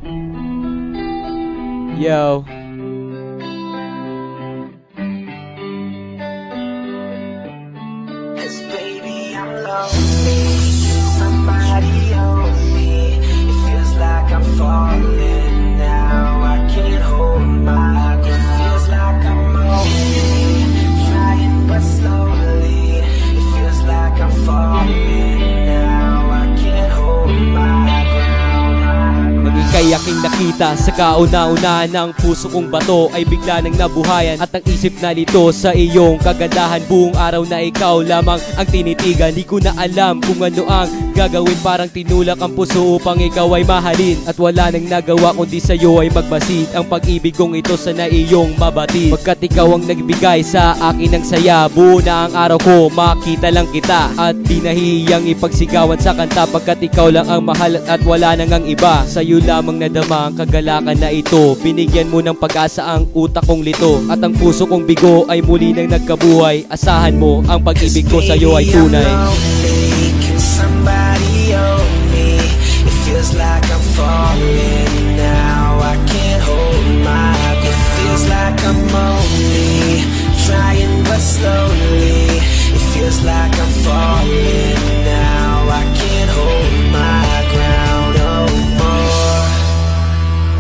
Yo. Cause baby, I'm lonely. Somebody owe me. It feels like I'm falling now. I can't hold my ground. It feels like I'm only trying but slowly. It feels like I'm falling now. I can't hold my ground. Nang ika'y aking nakita sa kauna-unahan ng puso kong bato ay bigla nang nabuhayan at ang isip na lito sa iyong kagandahan. Buong araw na ikaw lamang ang tinitigan. Di ko na alam kung ano ang gagawin, parang tinulak ang puso upang ikaw ay mahalin. At wala nang nagawa kundi sa'yo ay magmasid. Ang pag-ibig kong ito sana iyong mabatid, pagkat ikaw ang nagbigay sa akin ng saya. Buo na ang araw ko, makita lang kita at di nahihiyang ipagsigawan sa kanta, pagkat ikaw lang ang mahal at wala nang ang iba. Sa'yo lamang nadama ang kagalakan na ito. Binigyan mo ng pag-asa ang utak kong lito at ang puso kong bigo ay muli nang nagkabuhay. Asahan mo ang pag-ibig ko sa'yo ay tunay. Can somebody owe me? It feels like I'm falling now. I can't hold my breath. It feels like I'm only trying but slowly. It feels like I'm falling now. I can't hold my ground no more.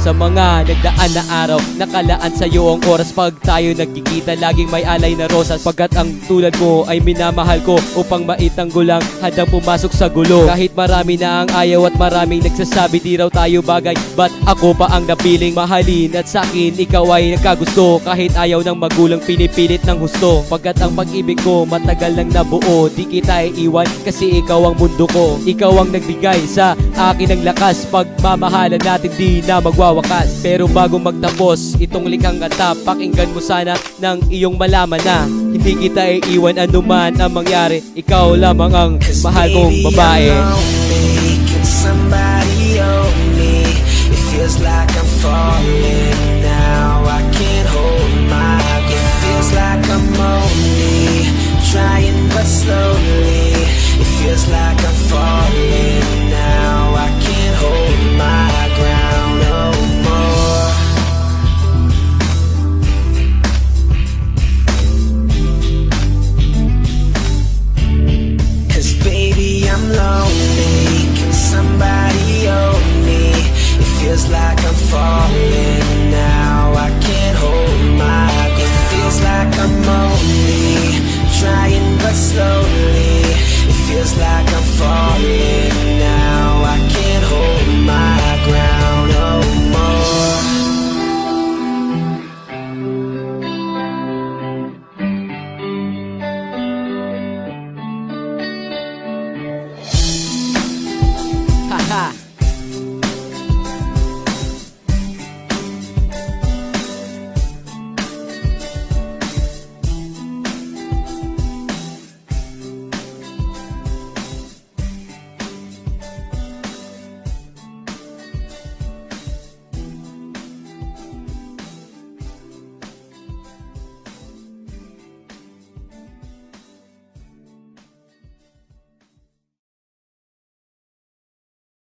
Sa mga nagdaan na araw, nakalaan sa'yo ang oras. Pag tayo nagkikita, laging may alay na rosas, pagkat ang tulad mo ay minamahal ko upang maitanggol ang handang pumasok sa gulo. Kahit marami na ang ayaw at maraming nagsasabi di raw tayo bagay, ba't ako pa ang napiling mahalin? At sa'kin ikaw ay nagkagusto, kahit ayaw ng magulang pinipilit ng husto. Pagkat ang pag-ibig ko matagal nang nabuo, di kita iiwan kasi ikaw ang mundo ko. Ikaw ang nagbigay sa akin ng lakas, pagmamahalan natin di na magwawakas. Pero bago magtapos itong likhang kanta, pakinggan mo sana nang iyong malaman na hindi kita iiwan anuman ang mangyari. Ikaw lamang ang mahal kong babae. Can somebody